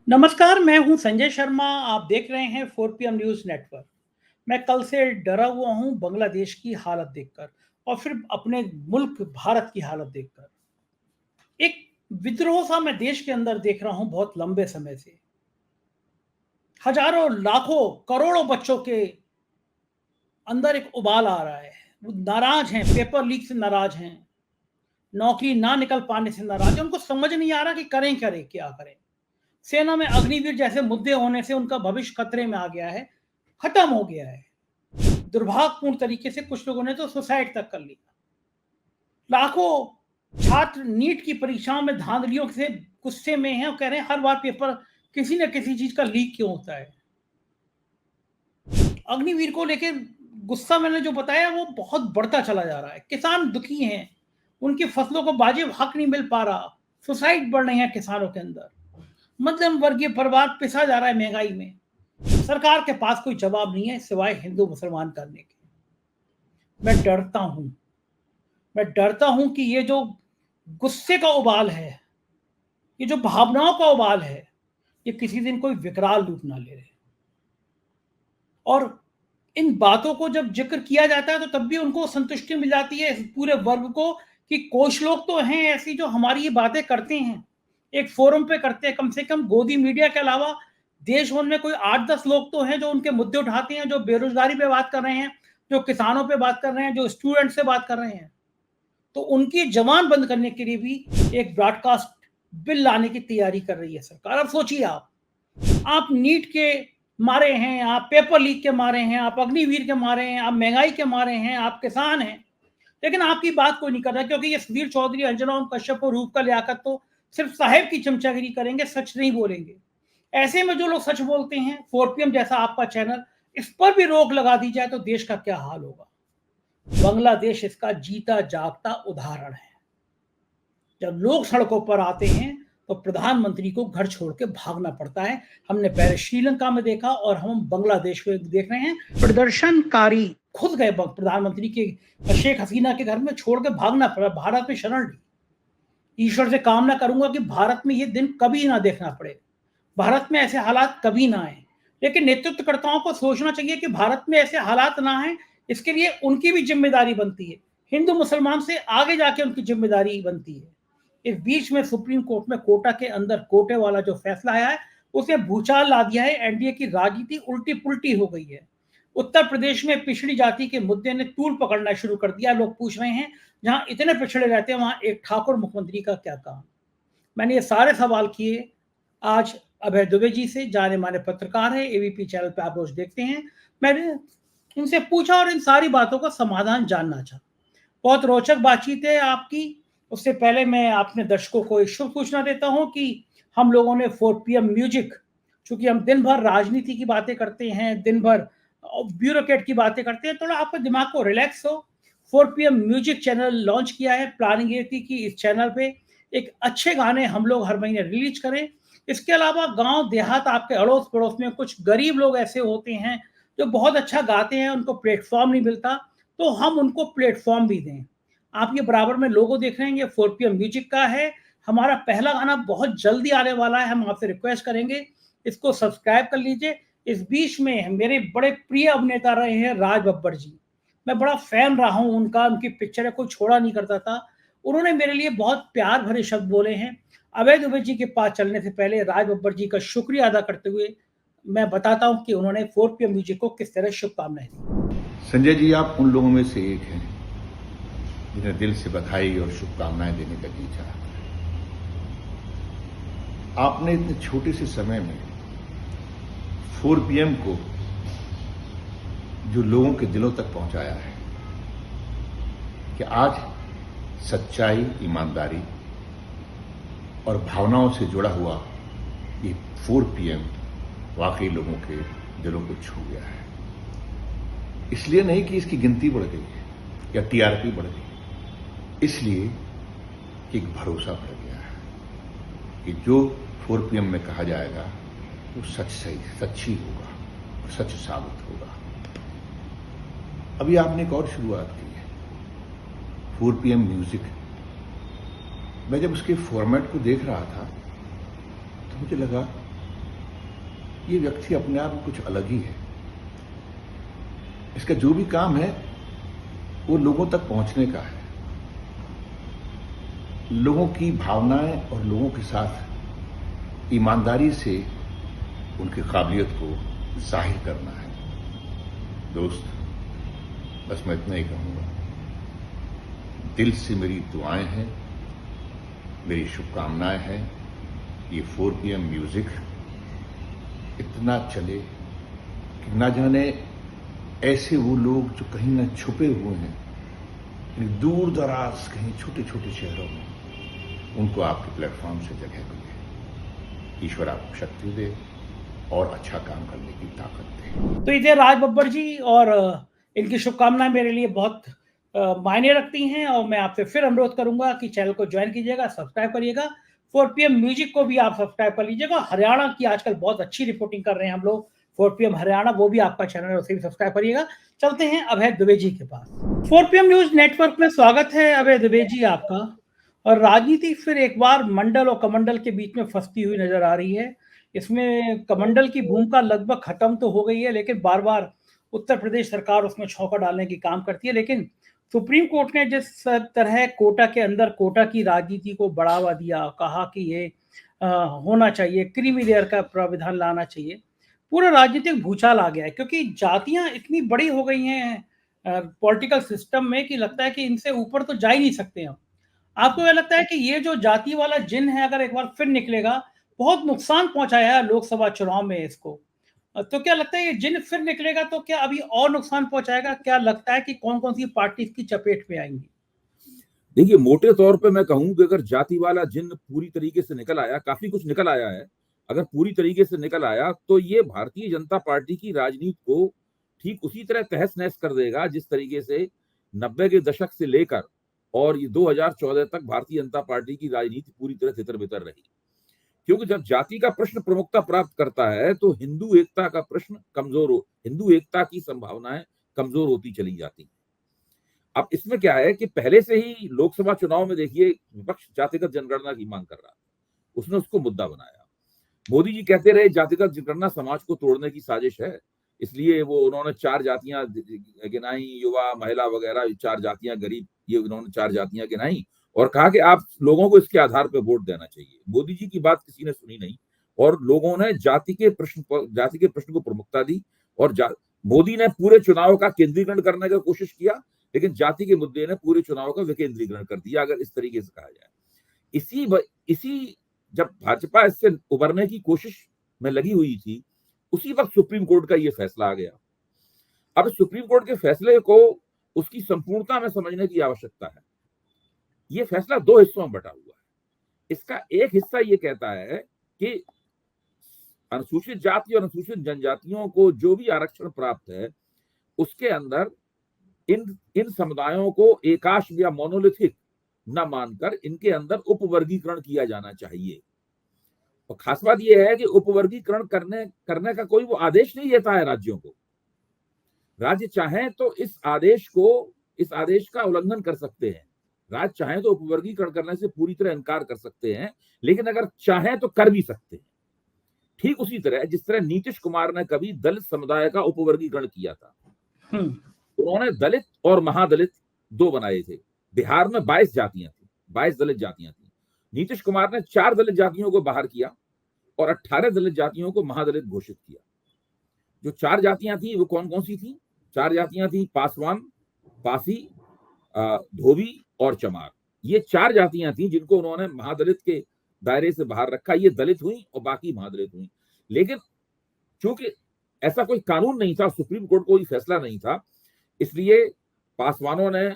नमस्कार, मैं हूं संजय शर्मा। आप देख रहे हैं 4 PM न्यूज़ नेटवर्क। मैं कल से डरा हुआ हूं बांग्लादेश की हालत देखकर और फिर अपने मुल्क भारत की हालत देखकर। एक विद्रोह सा मैं देश के अंदर देख रहा हूं बहुत लंबे समय से। हज़ारों, लाखों, करोड़ों बच्चों के अंदर एक उबाल आ रहा है। वो नाराज़ हैं, पेपर लीक से नाराज़ हैं, नौकरी ना निकल पाने से नाराज़ हैं। उनको समझ नहीं आ रहा कि करें क्या करें? सेना में अग्निवीर जैसे मुद्दे होने से उनका भविष्य खतरे में आ गया है, खत्म हो गया है। दुर्भाग्यपूर्ण तरीके से कुछ लोगों ने तो सुसाइड तक कर लिया। लाखों छात्र नीट की परीक्षाओं में धांधलियों से गुस्से में हैं और कह रहे हैं हर बार पेपर किसी न किसी चीज का लीक क्यों होता है। अग्निवीर को लेके गुस्सा मैंने जो बताया वो बहुत बढ़ता चला जा रहा है। किसान दुखी हैं, उनकी फसलों को वाजिब हक नहीं मिल पा रहा। सुसाइड बढ़ रही है किसानों के अंदर। मध्यम वर्गीय परिवार पिसा जा रहा है महंगाई में। सरकार के पास कोई जवाब नहीं है सिवाय हिंदू मुसलमान करने के। मैं डरता हूं, मैं डरता हूं कि ये जो गुस्से का उबाल है, ये जो भावनाओं का उबाल है, ये किसी दिन कोई विकराल रूप ना ले ले। और इन बातों को जब जिक्र किया जाता है तो तब भी उनको संतुष्टि मिल जाती है इस पूरे वर्ग को कि कुछ लोग तो हैं ऐसी जो हमारी ये बातें करते हैं, एक फोरम पे करते हैं। कम से कम गोदी मीडिया के अलावा देश भर में कोई 8-10 लोग तो हैं जो उनके मुद्दे उठाते हैं, जो बेरोजगारी पे बात कर रहे हैं, जो किसानों पे बात कर रहे हैं, जो स्टूडेंट से बात कर रहे हैं। तो उनकी जबान बंद करने के लिए भी एक ब्रॉडकास्ट बिल लाने की तैयारी कर रही है सरकार। अब सोचिए आप नीट के मारे हैं, आप पेपर लीक के मारे हैं, आप अग्निवीर के मारे हैं, आप महंगाई के मारे हैं, आप किसान हैं, लेकिन आपकी बात कोई नहीं कर रहा क्योंकि ये सुधीर चौधरी, अंजना ओम कश्यप और रूप का लियाकत तो सिर्फ साहेब की चमचागिरी करेंगे, सच नहीं बोलेंगे। ऐसे में जो लोग सच बोलते हैं, 4PM जैसा आपका चैनल, इस पर भी रोक लगा दी जाए तो देश का क्या हाल होगा। बांग्लादेश इसका जीता जागता उदाहरण है। जब लोग सड़कों पर आते हैं तो प्रधानमंत्री को घर छोड़ के भागना पड़ता है। हमने पहले श्रीलंका में देखा और हम बांग्लादेश में देख रहे हैं। प्रदर्शनकारी खुद गए प्रधानमंत्री के शेख हसीना के घर में छोड़ के भागना पड़ा, भारत में शरण ली। ईश्वर से कामना करूंगा कि भारत में ये दिन कभी ना देखना पड़े, भारत में ऐसे हालात कभी ना आए। लेकिन नेतृत्वकर्ताओं को सोचना चाहिए कि भारत में ऐसे हालात ना आए, इसके लिए उनकी भी जिम्मेदारी बनती है। हिंदू मुसलमान से आगे जाके उनकी जिम्मेदारी बनती है। इस बीच में सुप्रीम कोर्ट में कोटा के अंदर कोटे वाला जो फैसला आया है उसने भूचाल ला दिया है। एनडीए की राजनीति उल्टी पुल्टी हो गई है। उत्तर प्रदेश में पिछड़ी जाति के मुद्दे ने तूल पकड़ना शुरू कर दिया। लोग पूछ रहे हैं जहां इतने पिछड़े रहते हैं वहां एक ठाकुर मुख्यमंत्री का क्या काम। मैंने ये सारे सवाल किए आज अभय दुबे जी से, जाने माने पत्रकार है, एबीपी चैनल पे आप रोज देखते हैं। मैंने इनसे पूछा और इन सारी बातों का समाधान जानना चाहा। बहुत रोचक बातचीत है आपकी। उससे पहले मैं अपने दर्शकों को एक शुभ सूचना देता हूं कि हम लोगों ने 4PM म्यूजिक, चूंकि हम दिन भर राजनीति की बातें करते हैं, दिन भर ब्यूरोक्रेट की बातें करते हैं, थोड़ा आपके दिमाग को रिलैक्स हो, 4PM म्यूजिक चैनल लॉन्च किया है। प्लानिंग ये थी कि इस चैनल पे एक अच्छे गाने हम लोग हर महीने रिलीज करें। इसके अलावा गांव देहात, आपके अड़ोस पड़ोस में कुछ गरीब लोग ऐसे होते हैं जो बहुत अच्छा गाते हैं, उनको प्लेटफॉर्म नहीं मिलता, तो हम उनको प्लेटफॉर्म भी दें। आप ये बराबर में लोगो देख रहे हैं, ये 4PM म्यूजिक का है। हमारा पहला गाना बहुत जल्दी आने वाला है, हम आपसे रिक्वेस्ट करेंगे इसको सब्सक्राइब कर लीजिए। इस बीच में मेरे बड़े प्रिय अभिनेता रहे हैं राज बब्बर जी। मैं बड़ा फैन रहा हूं उनका, उनकी पिक्चर कोई छोड़ा नहीं करता था। उन्होंने मेरे लिए बहुत प्यार भरे शब्द बोले हैं। अभय दुबे जी के पास चलने से पहले राज बब्बर जी का शुक्रिया अदा करते हुए मैं बताता हूं कि उन्होंने 4PM म्यूजिक को किस तरह शुभकामनाएं दी। संजय जी, आप उन लोगों में से एक हैं जिन्हें दिल से बधाई और शुभकामनाएं देने का जी चाहता है। आपने इतने छोटे से समय में 4PM को जो लोगों के दिलों तक पहुंचाया है कि आज सच्चाई, ईमानदारी और भावनाओं से जुड़ा हुआ ये 4PM वाकई लोगों के दिलों को छू गया है। इसलिए नहीं कि इसकी गिनती बढ़ गई है या टीआरपी बढ़ गई, इसलिए कि एक भरोसा बढ़ गया है कि जो 4PM में कहा जाएगा वो सच्ची होगा और सच साबित होगा। अभी आपने एक और शुरुआत की है, 4PM म्यूजिक। मैं जब उसके फॉर्मेट को देख रहा था तो मुझे लगा ये व्यक्ति अपने आप में कुछ अलग ही है। इसका जो भी काम है वो लोगों तक पहुंचने का है, लोगों की भावनाएं और लोगों के साथ ईमानदारी से उनकी काबिलियत को जाहिर करना है। दोस्त, बस मैं इतना ही कहूंगा, दिल से मेरी दुआएं हैं, मेरी शुभकामनाएं हैं। ये 4 PM म्यूजिक इतना चले कि ना जाने ऐसे वो लोग जो कहीं ना छुपे हुए हैं, दूर दराज कहीं छोटे छोटे शहरों में, उनको आपके प्लेटफॉर्म से जगह मिले। ईश्वर आपको शक्ति दे और अच्छा काम करने की ताकत दे। तो ये राज बब्बर जी, और इनकी शुभकामनाएं मेरे लिए बहुत मायने रखती हैं, और मैं आपसे फिर अनुरोध करूंगा कि चैनल को ज्वाइन कीजिएगा, सब्सक्राइब करिएगा। 4 PM म्यूजिक को भी आप सब्सक्राइब कर लीजिएगा। हरियाणा की आजकल बहुत अच्छी रिपोर्टिंग कर रहे हैं हम लोग, 4 PM हरियाणा, वो भी आपका चैनल है, उसे भी सब्सक्राइब करिएगा। चलते हैं अभय दुबे जी के पास। 4 PM न्यूज नेटवर्क में स्वागत है अभय दुबे जी आपका। और राजनीति फिर एक बार मंडल और कमंडल के बीच में फंसती हुई नजर आ रही है। इसमें कमंडल की भूमिका लगभग खत्म तो हो गई है, लेकिन बार बार उत्तर प्रदेश सरकार उसमें छौंका डालने की काम करती है। लेकिन सुप्रीम कोर्ट ने जिस तरह कोटा के अंदर कोटा की राजनीति को बढ़ावा दिया, कहा कि ये होना चाहिए, क्रीमी लेयर का प्राविधान लाना चाहिए, पूरा राजनीतिक भूचाल आ गया है। क्योंकि जातियां इतनी बड़ी हो गई हैं पॉलिटिकल सिस्टम में कि लगता है कि इनसे ऊपर तो जा ही नहीं सकते हम। आपको क्या लगता है कि ये जो जाति वाला जिन है, अगर एक बार फिर निकलेगा, बहुत नुकसान पहुंचाया है लोकसभा चुनाव में इसको, तो क्या लगता है ये जिन फिर निकलेगा तो क्या अभी और नुकसान पहुंचाएगा? क्या लगता है कि कौन कौन सी पार्टी इसकी चपेट में आएंगी? देखिए, मोटे तौर पे मैं कहूं कि अगर जाति वाला जिन पूरी तरीके से निकल आया, काफी कुछ निकल आया है, अगर पूरी तरीके से निकल आया तो ये भारतीय जनता पार्टी की राजनीति को ठीक उसी तरह तहस नहस कर देगा जिस तरीके से 90 के दशक से लेकर और ये 2014 तक भारतीय जनता पार्टी की राजनीति पूरी तरह तितर बितर रही। क्योंकि जब जाति का प्रश्न प्रमुखता प्राप्त करता है तो हिंदू एकता का प्रश्न हिंदू एकता की संभावनाएं कमजोर होती चली जाती हैं। अब इसमें क्या है कि पहले से ही लोकसभा चुनाव में देखिए विपक्ष जातिगत जनगणना की मांग कर रहा था, उसने उसको मुद्दा बनाया। मोदी जी कहते रहे जातिगत जनगणना समाज को तोड़ने की साजिश है, इसलिए वो उन्होंने 4 जातियां गिनाई, युवा, महिला वगैरह 4 जातियां, गरीब, ये उन्होंने 4 जातियां गिनाई और कहा कि आप लोगों को इसके आधार पर वोट देना चाहिए। मोदी जी की बात किसी ने सुनी नहीं और लोगों ने जाति के प्रश्न को प्रमुखता दी और मोदी ने पूरे चुनाव का केंद्रीकरण करने की कोशिश किया, लेकिन जाति के मुद्दे ने पूरे चुनाव का विकेंद्रीकरण कर दिया, अगर इस तरीके से कहा जाए। इसी जब भाजपा इससे उबरने की कोशिश में लगी हुई थी, उसी वक्त सुप्रीम कोर्ट का ये फैसला आ गया। अब सुप्रीम कोर्ट के फैसले को उसकी संपूर्णता में समझने की आवश्यकता है। ये फैसला 2 हिस्सों में बटा हुआ है। इसका एक हिस्सा ये कहता है कि अनुसूचित जाति और अनुसूचित जनजातियों को जो भी आरक्षण प्राप्त है उसके अंदर इन समुदायों को एकाश या मोनोलिथिक न मानकर इनके अंदर उपवर्गीकरण किया जाना चाहिए। और खास बात यह है कि उपवर्गीकरण करने का कोई वो आदेश नहीं देता है राज्यों को। राज्य चाहें तो इस आदेश का उल्लंघन कर सकते हैं। राज्य चाहें तो उपवर्गीकरण करने से पूरी तरह इनकार कर सकते हैं, लेकिन अगर चाहें तो कर भी सकते हैं। ठीक उसी तरह जिस तरह नीतीश कुमार ने कभी दलित समुदाय का उपवर्गीकरण किया था। उन्होंने दलित और महादलित 2 बनाए थे। बिहार में 22 जातियां थी, 22 दलित जातियां थी। नीतीश कुमार ने 4 दलित जातियों को बाहर किया और 18 दलित जातियों को महादलित घोषित किया। जो 4 जातियां थी वो कौन कौन सी थी? 4 जातियां थी पासवान, पासी, धोबी और चमार। ये 4 जातियां थी जिनको उन्होंने महादलित के दायरे से बाहर रखा। ये दलित हुई और बाकी महादलित हुई। लेकिन चूंकि ऐसा कोई कानून नहीं था, सुप्रीम कोर्ट कोई फैसला नहीं था, इसलिए पासवानों ने,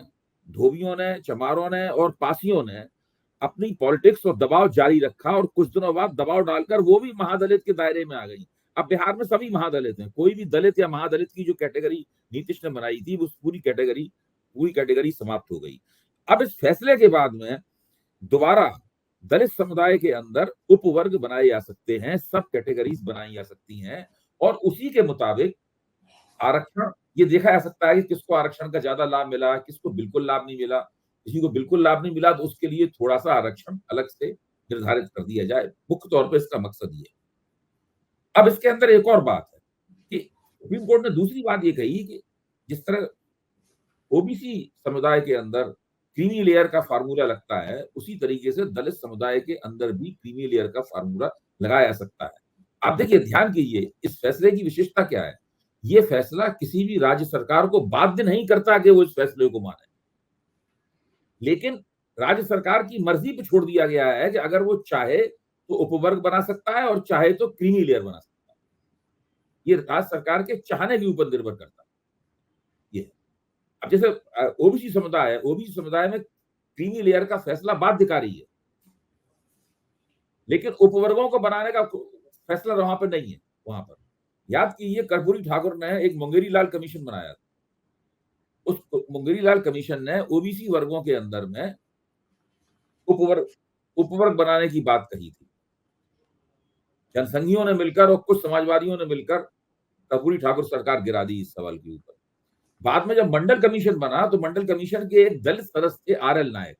धोबियों ने, चमारों ने और पासियों ने अपनी पॉलिटिक्स और दबाव जारी रखा और कुछ दिनों बाद दबाव डालकर वो भी महादलित के दायरे में आ गई। अब बिहार में सभी महादलित हैं। कोई भी दलित या महादलित की जो कैटेगरी नीतीश ने बनाई थी वो पूरी कैटेगरी समाप्त हो गई। अब इस फैसले के बाद में दोबारा दलित समुदाय के अंदर उपवर्ग बनाए जा सकते हैं, सब कैटेगरीज बनाई जा सकती हैं और उसी के मुताबिक आरक्षण ये देखा जा सकता है कि किसको आरक्षण का ज्यादा लाभ मिला, किसको बिल्कुल लाभ नहीं मिला। किसी को बिल्कुल लाभ नहीं मिला तो उसके लिए थोड़ा सा आरक्षण अलग से निर्धारित कर दिया जाए। मुख्य तौर पर इसका मकसद ये। अब इसके अंदर एक और बात है कि सुप्रीम कोर्ट ने दूसरी बात ये कही कि जिस तरह ओबीसी समुदाय के अंदर क्रीमी लेयर का फार्मूला लगता है, उसी तरीके से दलित समुदाय के अंदर भी क्रीमी लेयर का फार्मूला लगाया जा सकता है। आप देखिए, ध्यान कीजिए, इस फैसले की विशेषता क्या है। ये फैसला किसी भी राज्य सरकार को बाध्य नहीं करता कि वो इस फैसले को माने, लेकिन राज्य सरकार की मर्जी पर छोड़ दिया गया है कि अगर वो चाहे तो उपवर्ग बना सकता है और चाहे तो क्रीमी लेयर बना सकता है। ये राज्य सरकार के चाहने के ऊपर निर्भर करता है। ये अब जैसे ओबीसी समुदाय में क्रीमी लेयर का फैसला बाध्यकारी है, लेकिन उपवर्गों को बनाने का फैसला वहां पर नहीं है। वहां पर याद कीजिए, कर्पूरी ठाकुर ने एक मुंगेरी लाल कमीशन बनाया था। उस मुंगेरी लाल कमीशन ने ओबीसी वर्गों के अंदर में उपवर्ग बनाने की बात कही थी। जनसंघियों ने मिलकर और कुछ समाजवादियों ने मिलकर कर्पूरी ठाकुर सरकार गिरा दी इस सवाल के ऊपर। बाद में जब मंडल कमीशन बना तो मंडल कमीशन के एक दलित सदस्य थे आरएल नायक।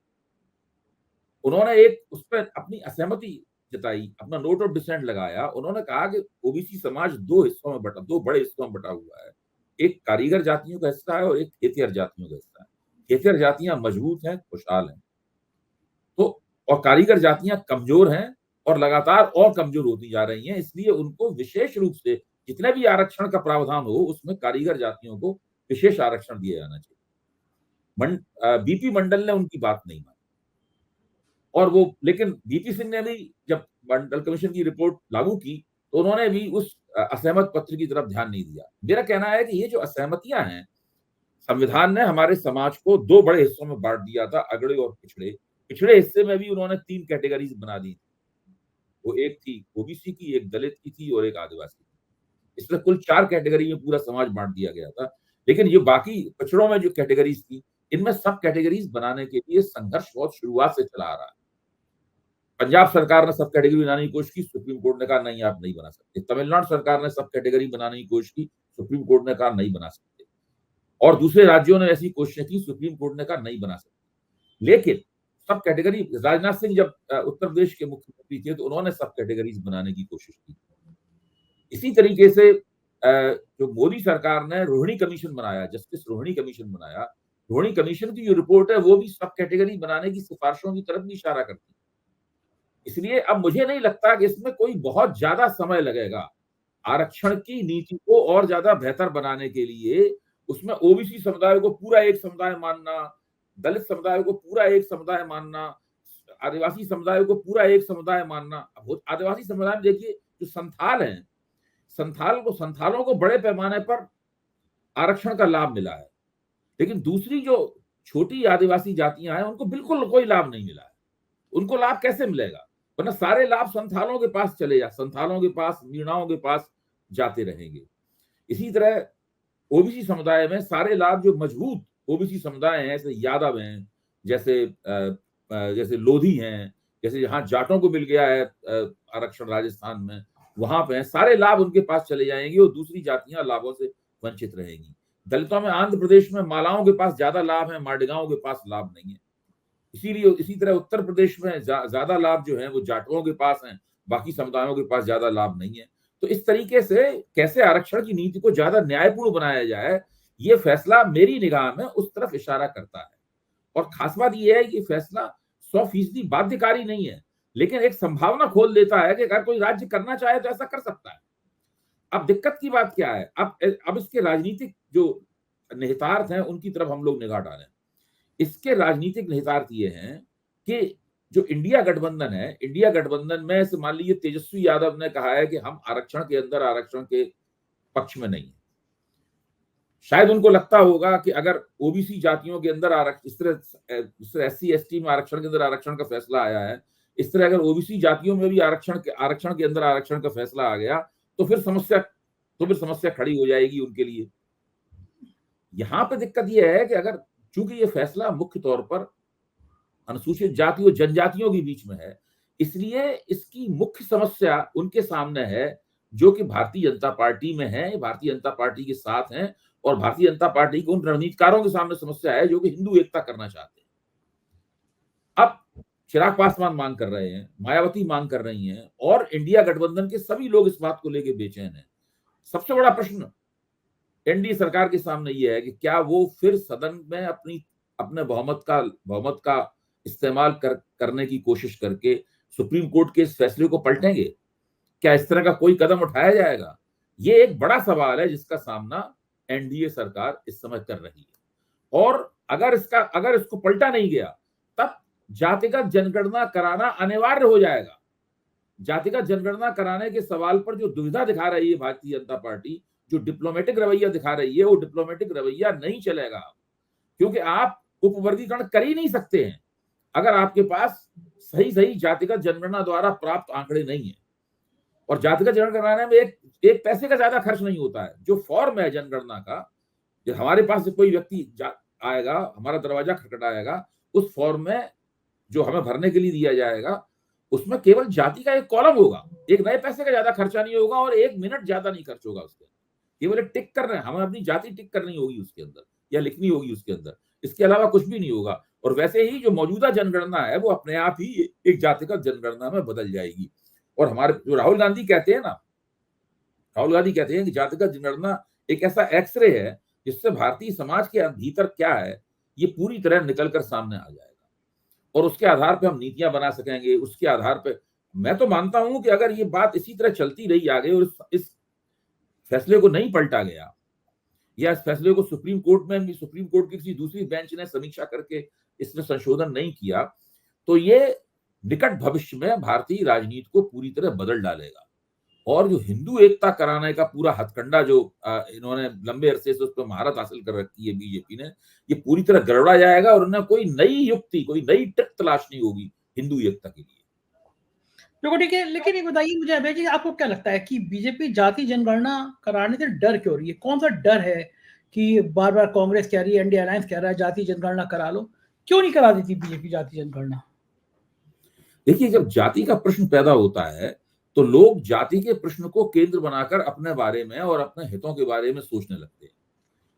उन्होंने एक उस पर अपनी असहमति जताई, अपना नोट ऑफ डिसेंट लगाया। उन्होंने कहा कि ओबीसी समाज दो बड़े हिस्सों में बटा हुआ है। एक कारीगर जातियों का हिस्सा है और एक खेतिहर जातियों का हिस्सा है। खेतिहर जातियां मजबूत हैं, खुशहाल हैं, तो और कारीगर जातियां कमजोर हैं और लगातार और कमजोर होती जा रही हैं। इसलिए उनको विशेष रूप से जितने भी आरक्षण का प्रावधान हो, उसमें कारीगर जातियों को विशेष आरक्षण दिया जाना चाहिए। बीपी मंडल ने उनकी बात नहीं मानी, और वो लेकिन बीपी सिंह ने भी जब मंडल कमीशन की रिपोर्ट लागू की तो उन्होंने भी उस असहमत पत्र की तरफ ध्यान नहीं दिया। मेरा कहना है कि ये जो असहमतियां हैं, संविधान ने हमारे समाज को दो बड़े हिस्सों में बांट दिया था, अगड़े और पिछड़े। पिछड़े हिस्से में भी उन्होंने 3 कैटेगरीज बना दी। वो एक थी ओबीसी की, एक दलित की थी और एक आदिवासी की। इसमें कुल 4 कैटेगरी में पूरा समाज बांट दिया गया था। लेकिन ये बाकी पिछड़ों में जो कैटेगरीज थी, इनमें सब कैटेगरीज बनाने के लिए संघर्ष बहुत शुरुआत से चला आ रहा है। पंजाब सरकार ने सब कैटेगरी बनाने की कोशिश की, सुप्रीम कोर्ट ने कहा नहीं, आप नहीं बना सकते। तमिलनाडु सरकार ने सब कैटेगरी बनाने की कोशिश की, सुप्रीम कोर्ट ने कहा नहीं बना सकते। और दूसरे राज्यों ने ऐसी कोशिशें की, सुप्रीम कोर्ट ने कहा नहीं बना सकते। लेकिन सब कैटेगरी, राजनाथ सिंह जब उत्तर प्रदेश के मुख्यमंत्री थे तो उन्होंने सब कैटेगरीज बनाने की कोशिश की। इसी तरीके से जो मोदी सरकार ने रोहिणी कमीशन बनाया, जस्टिस रोहिणी कमीशन बनाया, रोहिणी कमीशन की जो रिपोर्ट है वो भी सब कैटेगरी बनाने की सिफारिशों की तरफ भी इशारा करती है। इसलिए अब मुझे नहीं लगता कि इसमें कोई बहुत ज्यादा समय लगेगा आरक्षण की नीति को और ज्यादा बेहतर बनाने के लिए। उसमें ओबीसी समुदाय को पूरा एक समुदाय मानना, दलित समुदाय को पूरा एक समुदाय मानना, आदिवासी समुदाय को पूरा एक समुदाय मानना। आदिवासी समुदाय में देखिए, जो संथाल हैं, संथालों को बड़े पैमाने पर आरक्षण का लाभ मिला है, लेकिन दूसरी जो छोटी आदिवासी जातियां हैं उनको बिल्कुल कोई लाभ नहीं मिला है। उनको लाभ कैसे मिलेगा? वरना सारे लाभ संथालों के पास चले जा, संथालों के पास, मीणाओं के पास जाते रहेंगे। इसी तरह ओबीसी समुदाय में सारे लाभ जो मजबूत ओबीसी समुदाय हैं, जैसे यादव हैं, जैसे लोधी हैं, जैसे जहां जाटों को मिल गया है आरक्षण राजस्थान में, वहां पे सारे लाभ उनके पास चले जाएंगे और दूसरी जातियां लाभों से वंचित रहेंगी। दलितों में आंध्र प्रदेश में मालाओं के पास ज्यादा लाभ है, मारडिगाओं के पास लाभ नहीं है। इसीलिए इसी तरह उत्तर प्रदेश में ज्यादा लाभ जो है वो जाटुओं के पास हैं, बाकी समुदायों के पास ज्यादा लाभ नहीं है। तो इस तरीके से कैसे आरक्षण की नीति को ज्यादा न्यायपूर्ण बनाया जाए, ये फैसला मेरी निगाह में उस तरफ इशारा करता है। और खास बात यह है कि फैसला 100% बाध्यकारी नहीं है, लेकिन एक संभावना खोल देता है कि अगर कोई राज्य करना चाहे तो ऐसा कर सकता है। अब दिक्कत की बात क्या है, अब इसके राजनीतिक जो निहितार्थ हैं उनकी तरफ हम लोग निगाह डालें। इसके राजनीतिक निहितार्थ ये हैं कि जो इंडिया गठबंधन है, इंडिया गठबंधन में से मान लीजिए तेजस्वी यादव ने कहा है कि हम आरक्षण के अंदर आरक्षण के पक्ष में नहीं है। शायद उनको लगता होगा कि अगर ओबीसी जातियों के अंदर इस तरह SC ST में आरक्षण के अंदर आरक्षण का फैसला आया है, इस तरह अगर ओबीसी जातियों में भी आरक्षण के अंदर आरक्षण का फैसला आ गया तो फिर समस्या खड़ी हो जाएगी उनके लिए। यहां पे दिक्कत यह है कि अगर चूंकि ये फैसला मुख्य तौर पर अनुसूचित जाति और जनजातियों के बीच में है, इसलिए इसकी मुख्य समस्या उनके सामने है जो कि भारतीय जनता पार्टी में है, भारतीय जनता पार्टी के साथ हैं, और भारतीय जनता पार्टी के उन रणनीतिकारों के सामने समस्या है जो कि हिंदू एकता करना चाहते हैं। अब चिराग पासवान मांग कर रहे हैं, मायावती मांग कर रही हैं, और इंडिया गठबंधन के सभी लोग इस बात को लेकर बेचैन हैं। सबसे बड़ा प्रश्न एनडीए सरकार के सामने यह है कि क्या वो फिर सदन में अपने बहुमत का इस्तेमाल करने की कोशिश करके सुप्रीम कोर्ट के इस फैसले को पलटेंगे? क्या इस तरह का कोई कदम उठाया जाएगा? ये एक बड़ा सवाल है जिसका सामना एनडीए सरकार इस समय कर रही है। और अगर इसको पलटा नहीं गया, तब जातिगत जनगणना कराना अनिवार्य हो जाएगा। जातिगत जनगणना कराने के सवाल पर जो दुविधा दिखा रही है भारतीय जनता पार्टी, जो डिप्लोमेटिक रवैया दिखा रही है, वो डिप्लोमेटिक रवैया नहीं चलेगा, क्योंकि आप उपवर्गीकरण कर ही नहीं सकते हैं अगर आपके पास सही जातिगत जनगणना द्वारा प्राप्त आंकड़े नहीं है। और जातिगत जनगणना कराने में एक पैसे का ज्यादा खर्च नहीं होता है। जो फॉर्म है जनगणना का, हमारे पास से कोई व्यक्ति आएगा, हमारा दरवाजा खटखटाएगा, उस फॉर्म में जो हमें भरने के लिए दिया जाएगा, उसमें केवल जाति का एक कॉलम होगा। एक नए पैसे का ज्यादा खर्चा नहीं होगा और 1 मिनट ज्यादा नहीं खर्च होगा उसके। केवल एक टिक कर रहे हैं, हमें अपनी जाति टिक करनी होगी उसके अंदर या लिखनी होगी उसके अंदर, इसके अलावा कुछ भी नहीं होगा। और वैसे ही जो मौजूदा जनगणना है वो अपने आप ही एक जातिगत जनगणना में बदल जाएगी। और हमारे जो राहुल गांधी कहते हैं कि जातिगत जनगणना एक ऐसा एक्सरे है जिससे भारतीय समाज के भीतर क्या है ये पूरी तरह निकलकर सामने आ जाएगा, और उसके आधार पर हम नीतियां बना सकेंगे। उसके आधार पर मैं तो मानता हूं कि अगर ये बात इसी तरह चलती रही आगे और इस फैसले को नहीं पलटा गया, या इस फैसले को सुप्रीम कोर्ट की किसी दूसरी बेंच ने समीक्षा करके इसमें संशोधन नहीं किया, तो ये निकट भविष्य में भारतीय राजनीति को पूरी तरह बदल डालेगा। और जो हिंदू एकता कराने का पूरा हथकंडा जो इन्होंने लंबे अरसे से उस पर महारत हासिल कर रखी है बीजेपी ने, ये पूरी तरह गड़बड़ा जाएगा और उन्हें कोई नई युक्ति, कोई नई ट्रिक तलाशनी होगी हिंदू एकता के लिए। देखो ठीक है, लेकिन ये बताइए मुझे अभय जी, आपको क्या लगता है कि बीजेपी जाति जनगणना कराने से डर क्यों रही है? कौन सा डर है कि बार बार कांग्रेस कह रही है, इंडिया अलायंस कह रहा है जाति जनगणना करा लो, क्यों नहीं करा देती बीजेपी जाति जनगणना? देखिए, जब जाति का प्रश्न पैदा होता है तो लोग जाति के प्रश्न को केंद्र बनाकर अपने बारे में और अपने हितों के बारे में सोचने लगते हैं।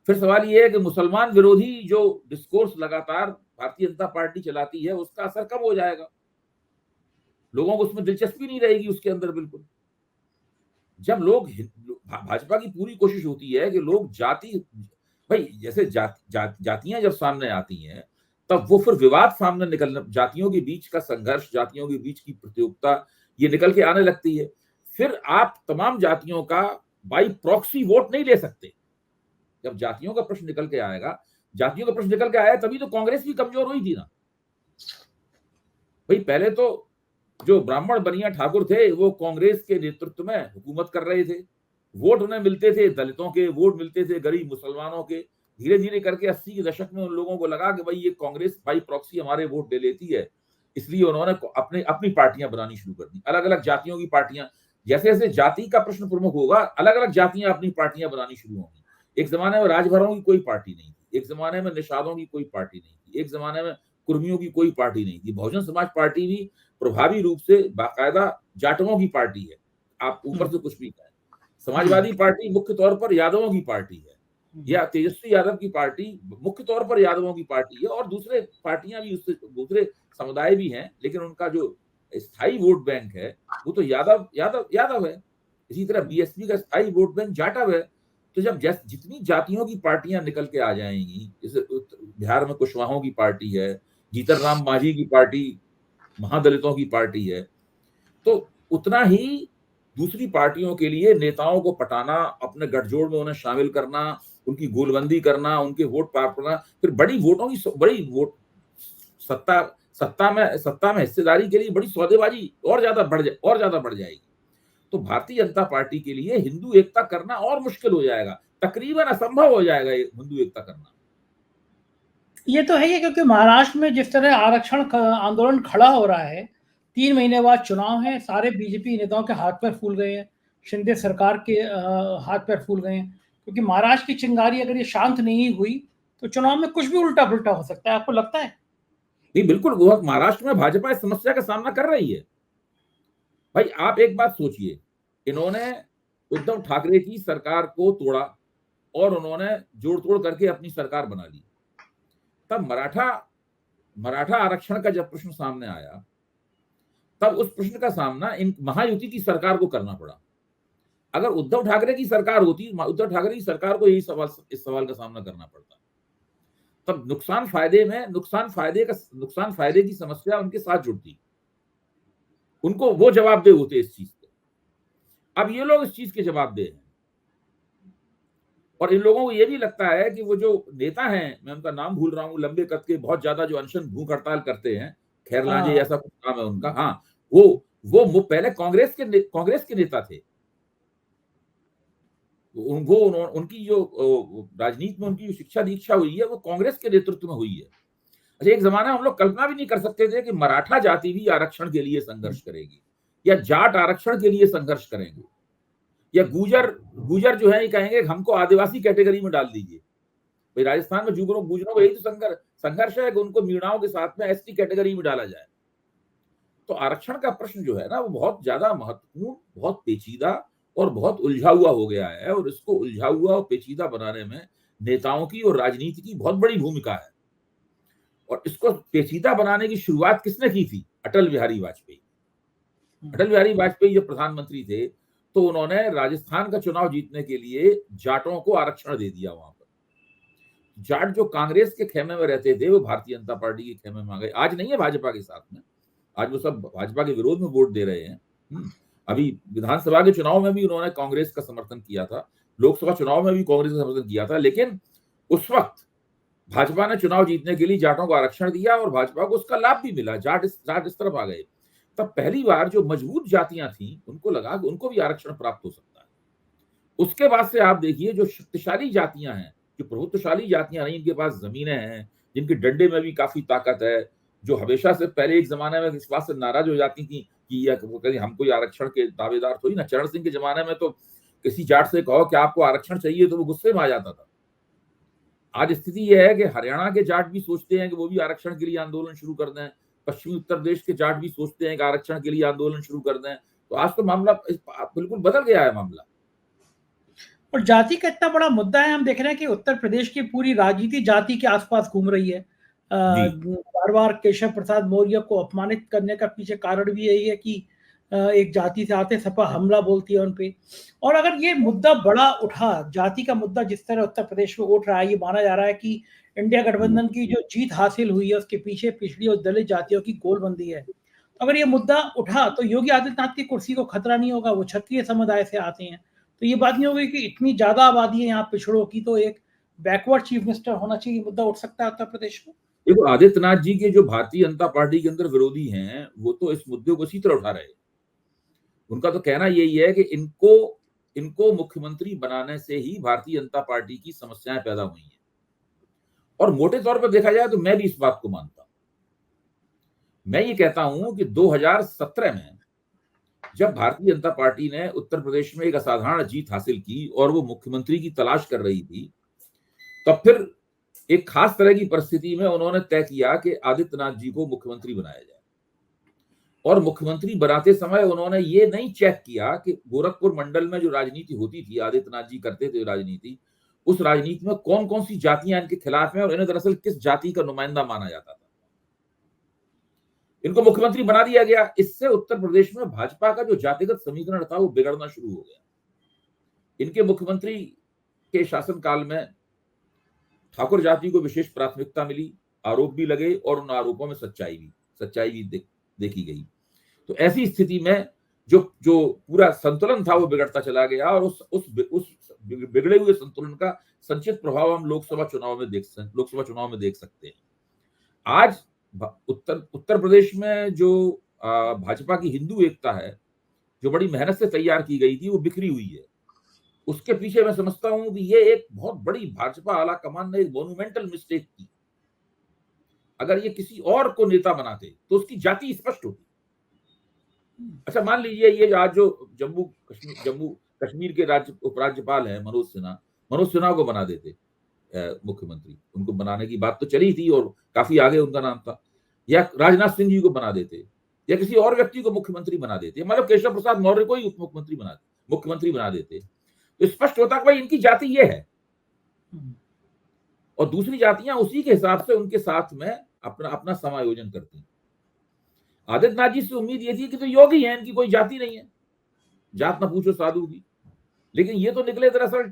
फिर सवाल यह है कि मुसलमान विरोधी जो डिस्कोर्स लगातार भारतीय जनता पार्टी चलाती है उसका असर कब हो जाएगा? लोगों को उसमें दिलचस्पी नहीं रहेगी उसके अंदर बिल्कुल। जब लोग भाजपा की पूरी कोशिश होती है कि लोग भाई जैसे जातियां जब सामने आती हैं तब वो फिर विवाद सामने निकलना, जातियों के बीच का संघर्ष, जातियों के बीच की प्रतियोगिता ये निकल के आने लगती है। फिर आप तमाम जातियों का बाई प्रॉक्सी वोट नहीं ले सकते। जब जातियों का प्रश्न निकल के आया तभी तो कांग्रेस भी कमजोर हुई थी ना भाई। पहले तो जो ब्राह्मण बनिया ठाकुर थे वो कांग्रेस के नेतृत्व में हुकूमत कर रहे थे, वोट उन्हें मिलते थे, दलितों के वोट मिलते थे, गरीब मुसलमानों के। धीरे धीरे करके 80 के दशक में उन लोगों को लगा कि भाई ये कांग्रेस बाई प्रॉक्सी हमारे वोट ले लेती है, इसलिए उन्होंने अपनी पार्टियां बनानी शुरू कर दी, अलग अलग जातियों की पार्टियां। जैसे जैसे जाति का प्रश्न प्रमुख होगा, अलग अलग जातियां अपनी पार्टियां बनानी शुरू होंगी। एक जमाने में राजभरों की कोई पार्टी नहीं थी, एक जमाने में निषादों की कोई पार्टी नहीं थी, एक जमाने में कुर्मियों की कोई पार्टी नहीं थी। बहुजन समाज पार्टी भी प्रभावी रूप से बाकायदा जाटों की पार्टी है, आप ऊपर से कुछ भी कहें। समाजवादी पार्टी मुख्य तौर पर यादवों की पार्टी है, या तेजस्वी यादव की पार्टी मुख्य तौर पर यादवों की पार्टी है, और दूसरे पार्टियां भी, उससे दूसरे समुदाय भी हैं, लेकिन उनका जो स्थायी वोट बैंक है वो तो यादव है। इसी तरह बीएसपी का स्थायी वोट बैंक जाटव है। तो जब जितनी जातियों की पार्टियां निकल के आ जाएंगी, जैसे बिहार में कुशवाहों की पार्टी है, जीतन राम मांझी की पार्टी महादलितों की पार्टी है, तो उतना ही दूसरी पार्टियों के लिए नेताओं को पटाना, अपने गठजोड़ में उन्हें शामिल करना, उनकी गोलबंदी करना, उनके वोट प्राप्त करना, फिर बड़ी वोट सत्ता में हिस्सेदारी के लिए बड़ी सौदेबाजी और ज्यादा बढ़ जाएगी। तो भारतीय जनता पार्टी के लिए हिंदू एकता करना और मुश्किल हो जाएगा, तकरीबन असंभव हो जाएगा हिंदू एकता करना। ये तो है ही, क्योंकि महाराष्ट्र में जिस तरह आरक्षण आंदोलन खड़ा हो रहा है, 3 महीने बाद चुनाव है, सारे बीजेपी नेताओं के हाथ पैर फूल गए हैं, शिंदे सरकार के हाथ पैर फूल गए हैं, क्योंकि महाराष्ट्र की चिंगारी अगर ये शांत नहीं हुई तो चुनाव में कुछ भी उल्टा पुल्टा हो सकता है। आपको लगता है? नहीं, बिल्कुल। वो महाराष्ट्र में भाजपा इस समस्या का सामना कर रही है। भाई आप एक बात सोचिए, इन्होंने उद्धव ठाकरे की सरकार को तोड़ा और उन्होंने जोड़ तोड़ करके अपनी सरकार बना ली। तब मराठा आरक्षण का जब प्रश्न सामने आया, तब उस प्रश्न का सामना इन महायुति की सरकार को करना पड़ा। अगर उद्धव ठाकरे की सरकार होती, उद्धव ठाकरे की सरकार को इस सवाल का सामना करना पड़ता। तब नुकसान फायदे की समस्या उनके साथ जुड़ती, उनको वो जवाबदेह होते इस चीज के। अब ये लोग इस चीज के जवाबदेह हैं, और इन लोगों को ये भी लगता है कि वो जो नेता हैं, मैं उनका नाम भूल रहा हूँ, लंबे कद के बहुत ज्यादा जो अनशन भूख हड़ताल करते हैं, खैरलांजे ऐसा कुछ नाम है उनका, हाँ, वो पहले कांग्रेस के नेता थे। उनकी जो राजनीति में उनकी जो शिक्षा दीक्षा हुई है वो कांग्रेस के नेतृत्व में हुई है। अच्छा, एक जमाना हम लोग कल्पना भी नहीं कर सकते थे कि मराठा जाति भी आरक्षण के लिए संघर्ष करेगी, या जाट आरक्षण के लिए संघर्ष करेंगे, या गुजर जो है ये कहेंगे हमको आदिवासी कैटेगरी में डाल दीजिए। भाई राजस्थान में गुजरों का यही तो संघर्ष है कि उनको मीणाओं के साथ में एसटी कैटेगरी में डाला जाए। तो आरक्षण का प्रश्न जो है ना, वो बहुत ज्यादा महत्वपूर्ण, बहुत पेचीदा और बहुत उलझा हुआ हो गया है, और इसको उलझा हुआ और पेचीदा बनाने में नेताओं की और राजनीति की बहुत बड़ी भूमिका है। और इसको पेचीदा बनाने की शुरुआत किसने की थी? अटल बिहारी वाजपेयी। अटल बिहारी वाजपेयी जब प्रधानमंत्री थे तो उन्होंने राजस्थान का चुनाव जीतने के लिए जाटों को आरक्षण दे दिया। वहां पर जाट जो कांग्रेस के खेमे में रहते थे वो भारतीय जनता पार्टी के खेमे में आ गए। आज नहीं है भाजपा के साथ में, आज वो सब भाजपा के विरोध में वोट दे रहे हैं। अभी विधानसभा के चुनाव में भी उन्होंने कांग्रेस का समर्थन किया था, लोकसभा चुनाव में भी कांग्रेस का समर्थन किया था, लेकिन उस वक्त भाजपा ने चुनाव जीतने के लिए जाटों को आरक्षण दिया और भाजपा को उसका लाभ भी मिला। जाट इस तरफ आ गए। तब पहली बार जो मजबूत जातियां थी उनको लगा कि उनको भी आरक्षण प्राप्त हो सकता है। उसके बाद से आप देखिए जो शक्तिशाली जातियां हैं, जो प्रभुत्वशाली जातियां रही, इनके पास जमीनें हैं, जिनके डंडे में भी काफी ताकत है, जो हमेशा से पहले एक जमाने में इस बात से नाराज हो जाती थी कि वो कहीं हम कोई आरक्षण के दावेदार थोड़ी ना। चरण सिंह के जमाने में तो किसी जाट से कहो कि आपको आरक्षण चाहिए तो वो गुस्से में आ जाता था। आज स्थिति यह है कि हरियाणा के जाट भी सोचते हैं कि वो भी आरक्षण के लिए आंदोलन शुरू कर दें, पश्चिमी उत्तर प्रदेश के जाट भी सोचते हैं कि आरक्षण के लिए आंदोलन शुरू कर दें। तो आज तो मामला बिल्कुल बदल गया है मामला। और जाति का इतना बड़ा मुद्दा है, हम देख रहे हैं कि उत्तर प्रदेश की पूरी राजनीति जाति के आसपास घूम रही है। बार बार केशव प्रसाद मौर्य को अपमानित करने का पीछे कारण भी यही है कि एक जाति से आते सपा हमला बोलती है उनपे। और अगर ये मुद्दा बड़ा उठा, जाति का मुद्दा जिस तरह उत्तर प्रदेश में उठ रहा है, ये माना जा रहा है कि इंडिया गठबंधन की जो जीत हासिल हुई है उसके पीछे पिछड़ी और दलित जातियों की गोलबंदी है। तो अगर ये मुद्दा उठा तो योगी आदित्यनाथ की कुर्सी को खतरा नहीं होगा, वो क्षत्रिय समुदाय से आते हैं। तो ये बात नहीं होगी कि इतनी ज्यादा आबादी है यहाँ पिछड़ों की, तो एक बैकवर्ड चीफ मिनिस्टर होना चाहिए, मुद्दा उठ सकता है उत्तर प्रदेश में। देखो, आदित्यनाथ जी के जो भारतीय जनता पार्टी के अंदर विरोधी हैं वो तो इस मुद्दे को इसी तरह उठा रहे हैं। उनका तो कहना यही है कि इनको मुख्यमंत्री बनाने से ही भारतीय जनता पार्टी की समस्याएं पैदा हुई हैं। और मोटे तौर पर देखा जाए तो मैं भी इस बात को मानता हूं। मैं ये कहता हूं कि 2017 में जब भारतीय जनता पार्टी ने उत्तर प्रदेश में एक असाधारण जीत हासिल की और वो मुख्यमंत्री की तलाश कर रही थी, तब फिर एक खास तरह की परिस्थिति में उन्होंने तय किया कि आदित्यनाथ जी को मुख्यमंत्री बनाया जाए। और मुख्यमंत्री बनाते समय उन्होंने ये नहीं चेक किया कि गोरखपुर मंडल में जो राजनीति होती थी, आदित्यनाथ जी करते थे राजनीति, उस राजनीति में कौन कौन सी जातियां इनके खिलाफ हैं और इन्हें दरअसल किस जाति का नुमाइंदा माना जाता था। इनको मुख्यमंत्री बना दिया गया। इससे उत्तर प्रदेश में भाजपा का जो जातिगत समीकरण था वो बिगड़ना शुरू हो गया। इनके मुख्यमंत्री के शासनकाल में ठाकुर जाति को विशेष प्राथमिकता मिली, आरोप भी लगे और उन आरोपों में सच्चाई भी देखी गई। तो ऐसी स्थिति में जो पूरा संतुलन था वो बिगड़ता चला गया, और उस बिगड़े हुए संतुलन का संचित प्रभाव हम लोकसभा चुनाव में देख सकते हैं। आज उत्तर प्रदेश में जो भाजपा की हिंदू एकता है, जो बड़ी मेहनत से तैयार की गई थी, वो बिखरी हुई है। उसके पीछे मैं समझता हूं कि ये एक बहुत बड़ी भाजपा आला कमान ने एक मोन्यूमेंटल मिस्टेक की। अगर ये किसी और को नेता बनाते तो उसकी जाति स्पष्ट होती। अच्छा, मान लीजिए ये आज जो जम्मू कश्मीर के उपराज्यपाल हैं मनोज सिन्हा को बना देते मुख्यमंत्री। उनको बनाने की बात तो चली थी और काफी आगे उनका नाम था। या राजनाथ सिंह जी को बना देते, या किसी और व्यक्ति को मुख्यमंत्री बना देते, मतलब केशव प्रसाद मौर्य को ही मुख्यमंत्री बना देते, तो स्पष्ट होता कि भाई इनकी जाति ये है और दूसरी जातियां उसी के हिसाब से उनके साथ में अपना अपना समायोजन करती हैं। आदित्यनाथ जी से उम्मीद ये थी कि तो योगी हैं, इनकी कोई जाति नहीं है, जात ना पूछो साधु की, लेकिन ये तो निकले दरअसल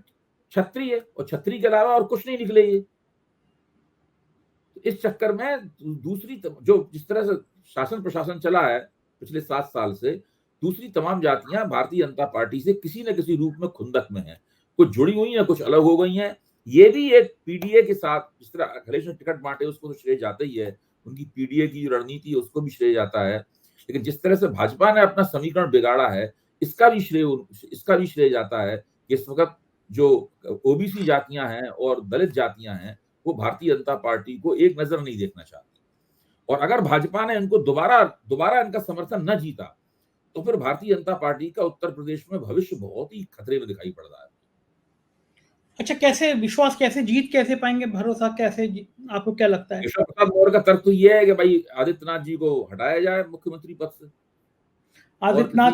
छत्री है, और छत्री के अलावा और कुछ नहीं निकले ये। इस चक्कर में दूसरी जो जिस तरह से शासन प्रशासन चला है पिछले 7 साल से, दूसरी तमाम जातियां भारतीय जनता पार्टी से किसी न किसी रूप में खुंदक में हैं, कुछ जुड़ी हुई हैं, कुछ अलग हो गई हैं। ये भी एक पीडीए के साथ, जिस तरह अखिलेश ने टिकट बांटे उसको तो श्रेय जाता ही है, उनकी पीडीए की जो रणनीति है उसको भी श्रेय जाता है, लेकिन जिस तरह से भाजपा ने अपना समीकरण बिगाड़ा है इसका भी श्रेय जाता है। इस वक्त जो ओबीसी जातियां हैं और दलित जातियां हैं वो भारतीय जनता पार्टी को एक नजर नहीं देखना चाहती, और अगर भाजपा ने इनको दोबारा इनका समर्थन न जीता तो फिर भारतीय जनता पार्टी का उत्तर प्रदेश में भविष्य बहुत ही खतरे में दिखाई पड़ रहा है। अच्छा, कैसे विश्वास, कैसे जीत कैसे पाएंगे, भरोसा कैसे, आपको क्या लगता है? केशव प्रसाद मौर्य का तर्क तो यह है कि भाई आदित्यनाथ जी को हटाया जाए मुख्यमंत्री पद से, आदित्यनाथ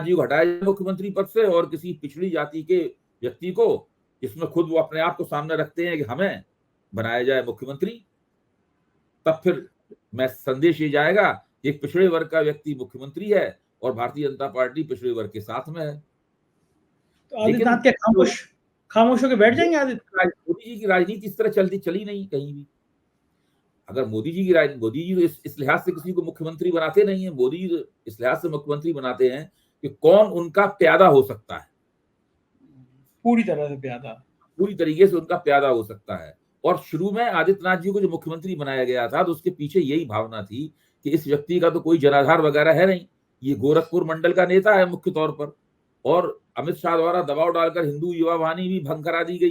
जी को हटाया जाए मुख्यमंत्री पद से, और किसी पिछड़ी जाति के व्यक्ति को, जिसमें खुद वो अपने आप को सामने रखते हैं कि हमें बनाया जाए मुख्यमंत्री, तब फिर मैं संदेश ये जाएगा एक पिछड़े वर्ग का व्यक्ति मुख्यमंत्री है और भारतीय जनता पार्टी पिछड़े वर्ग के साथ में है। तो आदित्यनाथ के खामोश होकर बैठ जाएंगे? मोदी जी की राजनीति इस तरह चली नहीं कहीं भी। अगर मोदी जी तो इस लिहाज से किसी को मुख्यमंत्री बनाते नहीं है, मोदी जी इस लिहाज से मुख्यमंत्री बनाते हैं कि कौन उनका प्यादा हो सकता है, पूरी तरह से प्यादा, पूरी तरीके से उनका प्यादा हो सकता है। और शुरू में आदित्यनाथ जी को जो मुख्यमंत्री बनाया गया था तो उसके पीछे यही भावना थी कि इस व्यक्ति का तो कोई जनाधार वगैरह है नहीं, ये गोरखपुर मंडल का नेता है मुख्य तौर पर, और अमित शाह द्वारा दबाव डालकर हिंदू युवा वाहिनी भी भंग करा दी गई।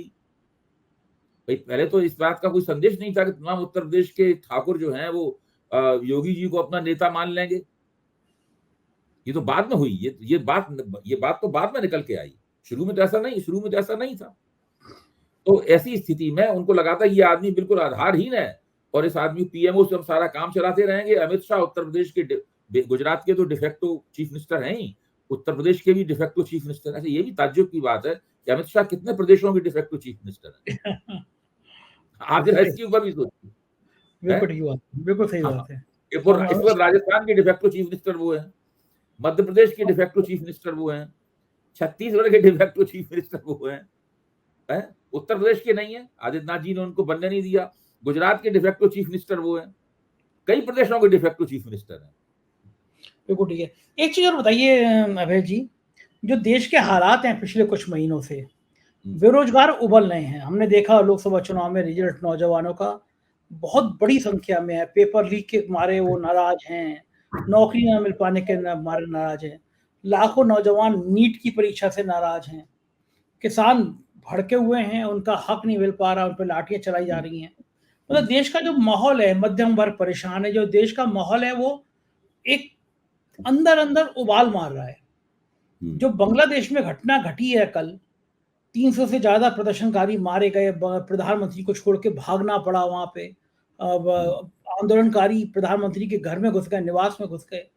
भाई पहले तो इस बात का कोई संदेश नहीं था कि तमाम उत्तर प्रदेश के ठाकुर जो हैं वो योगी जी को अपना नेता मान लेंगे। ये तो बाद में हुई, ये बात तो बाद में निकल के आई, शुरू में तो ऐसा नहीं था। तो ऐसी स्थिति में उनको लगा था ये आदमी बिल्कुल आधारहीन है और इस आदमी पीएमओ से हम सारा काम चलाते रहेंगे। अमित शाह उत्तर प्रदेश के, गुजरात के तो डिफेक्टो चीफ मिनिस्टर हैं ही, उत्तर प्रदेश के भी डिफेक्टो चीफ मिनिस्टर। अच्छा, ये भी ताज्जुब की बात है कि अमित शाह कितने प्रदेशों के डिफेक्टो चीफ मिनिस्टर हैं? आप जरा इसके ऊपर भी सोचिए। बिल्कुल सही बात है। इस वक्त राजस्थान के डिफेक्टो चीफ मिनिस्टर वो हैं, मध्य प्रदेश के डिफेक्टो चीफ मिनिस्टर वो हैं, छत्तीसगढ़ के डिफेक्टो चीफ मिनिस्टर वो हैं, उत्तर प्रदेश के नहीं है, आदित्यनाथ जी ने उनको बनने नहीं दिया। गुजरात के डिफेक्टो चीफ मिनिस्टर वो हैं, कई प्रदेशों के डिफेक्टो चीफ मिनिस्टर हैं। बिल्कुल ठीक है। एक चीज और बताइए अभय जी, जो देश के हालात हैं पिछले कुछ महीनों से, बेरोजगार उबल रहे हैं। हमने देखा लोकसभा चुनाव में रिजल्ट नौजवानों का बहुत बड़ी संख्या में है, पेपर लीक के मारे वो नाराज हैं, नौकरी न मिल पाने के मारे नाराज हैं, लाखों नौजवान नीट की परीक्षा से नाराज हैं, किसान भड़के हुए हैं, उनका हक नहीं मिल पा रहा, उन पर लाठियां चलाई जा रही हैं। मतलब देश का जो माहौल है, मध्यम वर्ग परेशान है, जो देश का माहौल है वो एक अंदर उबाल मार रहा है। जो बांग्लादेश में घटना घटी है कल, 300 से ज्यादा प्रदर्शनकारी मारे गए, प्रधानमंत्री को छोड़ के भागना पड़ा, वहां पे आंदोलनकारी प्रधानमंत्री के घर में घुस गए, निवास में घुस गए,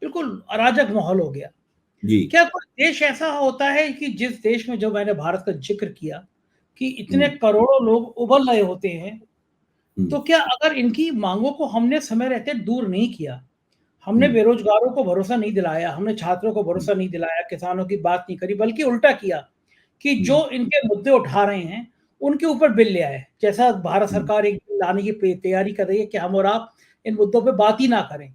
बिल्कुल अराजक माहौल हो गया। क्या कोई देश ऐसा होता है कि जिस देश में, जो मैंने भारत का जिक्र किया कि इतने करोड़ों लोग उबल रहे होते हैं, तो क्या अगर इनकी मांगों को हमने समय रहते दूर नहीं किया, हमने बेरोजगारों को भरोसा नहीं दिलाया, हमने छात्रों को भरोसा नहीं दिलाया, किसानों की बात नहीं करी, बल्कि उल्टा किया कि जो इनके मुद्दे उठा रहे हैं उनके ऊपर बिल ले आए, जैसा भारत सरकार एक बिल लाने की तैयारी कर रही है कि हम और आप इन मुद्दों पे बात ही ना करें,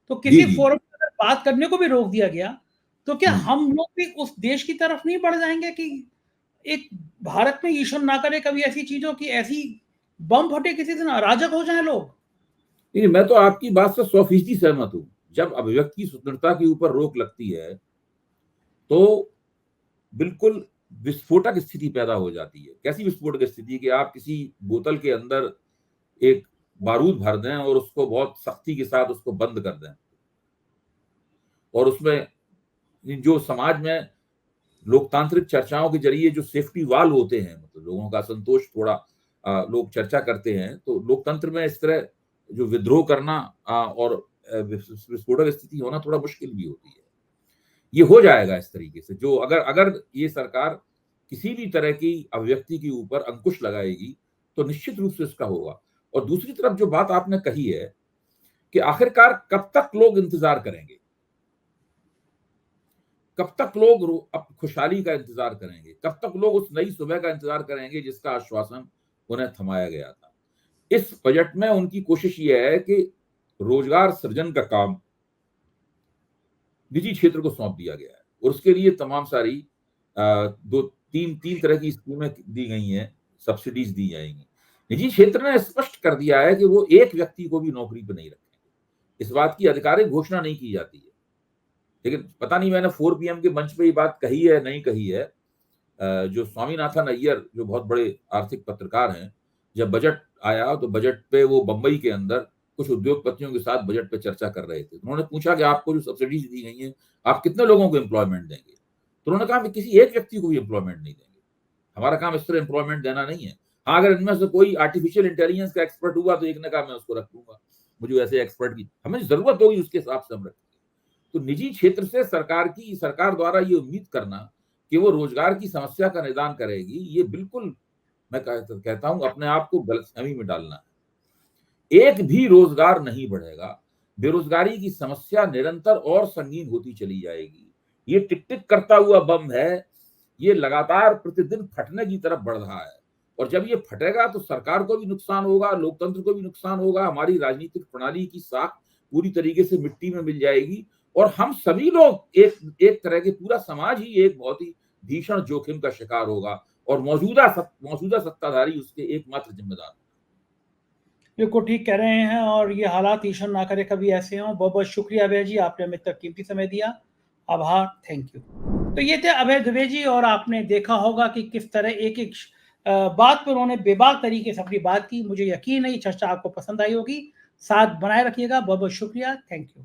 तो किसी फोरम पर बात करने को भी रोक दिया गया, तो क्या हम लोग भी उस देश की तरफ नहीं बढ़ जाएंगे कि एक भारत में ईश्वर ना करे कभी ऐसी चीजों की, ऐसी बम फटे किसी दिन अराजक हो जाए लोग? नहीं, मैं तो आपकी बात से 100% सहमत हूं। जब अभिव्यक्ति की स्वतंत्रता के ऊपर रोक लगती है तो बिल्कुल विस्फोटक स्थिति पैदा हो जाती है। कैसी विस्फोटक स्थिति कि आप किसी बोतल के अंदर एक बारूद भर दें और उसको बहुत सख्ती के साथ उसको बंद कर दें, और उसमें जो समाज में लोकतांत्रिक चर्चाओं के जरिए जो सेफ्टी वाल होते हैं, मतलब लोगों का असंतोष थोड़ा लोग चर्चा करते हैं, तो लोकतंत्र में इस तरह जो विद्रोह करना और विस्फोटक स्थिति होना थोड़ा मुश्किल भी होती है। ये हो जाएगा इस तरीके से, जो अगर ये सरकार किसी भी तरह की अभिव्यक्ति के ऊपर अंकुश लगाएगी तो निश्चित रूप से इसका होगा। और दूसरी तरफ जो बात आपने कही है कि आखिरकार कब तक लोग इंतजार करेंगे, कब तक लोग अब खुशहाली का इंतजार करेंगे, कब तक लोग उस नई सुबह का इंतजार करेंगे जिसका आश्वासन उन्हें थमाया गया था। इस बजट में उनकी कोशिश यह है कि रोजगार सृजन का काम निजी क्षेत्र को सौंप दिया गया है और उसके लिए तमाम सारी तीन तरह की स्कीमें दी गई हैं, सब्सिडीज दी जाएंगी। निजी क्षेत्र ने स्पष्ट कर दिया है कि वो एक व्यक्ति को भी नौकरी पर नहीं रखेंगे। इस बात की आधिकारिक घोषणा नहीं की जाती है, लेकिन पता नहीं मैंने 4 PM के मंच पे ये बात कही है नहीं कही है। जो स्वामीनाथन अय्यर जो बहुत बड़े आर्थिक पत्रकार हैं, जब बजट आया तो बजट पे वो बंबई के अंदर कुछ उद्योगपतियों के साथ बजट पे चर्चा कर रहे थे। उन्होंने पूछा कि आपको जो सब्सिडीज दी गई हैं आप कितने लोगों को एम्प्लॉयमेंट देंगे? तो उन्होंने कहा किसी एक व्यक्ति को भी एम्प्लॉयमेंट नहीं देंगे, हमारा काम इस तरह एम्प्लॉयमेंट देना नहीं है। हाँ, अगर इनमें से कोई आर्टिफिशियल इंटेलिजेंस का एक्सपर्ट हुआ तो एक ने कहा मैं उसको रख लूंगा, मुझे ऐसे एक्सपर्ट की हमें जरूरत होगी उसके हिसाब से हम रखेंगे। तो निजी क्षेत्र से सरकार द्वारा ये उम्मीद करना कि वो रोजगार की समस्या का निदान करेगी, ये बिल्कुल मैं कहता हूं अपने आप को गलतफहमी में डालना है। एक भी रोजगार नहीं बढ़ेगा, बेरोजगारी की समस्या निरंतर और संगीन होती चली जाएगी। ये टिक टिक करता हुआ बम है, ये लगातार प्रतिदिन फटने की तरफ बढ़ रहा है और जब ये फटेगा तो सरकार को भी नुकसान होगा, लोकतंत्र को भी नुकसान होगा, हमारी राजनीतिक प्रणाली की साख पूरी तरीके से मिट्टी में मिल जाएगी और हम सभी लोग एक तरह के पूरा समाज ही एक बहुत ही भीषण जोखिम का शिकार होगा और मौजूदा सत्ताधारी उसके एकमात्र जिम्मेदार। बिल्कुल ठीक कह रहे हैं और ये हालात ईश्वर ना करे कभी ऐसे हों। बहुत बहुत शुक्रिया अभय जी, आपने हमें तक कीमती समय दिया, आभार, थैंक यू। तो ये थे अभय दुबे जी और आपने देखा होगा कि किस तरह एक एक बात पर उन्होंने बेबाक तरीके से अपनी बात की। मुझे यकीन है ये चर्चा आपको पसंद आई होगी। साथ बनाए रखिएगा। बहुत बहुत शुक्रिया, थैंक यू।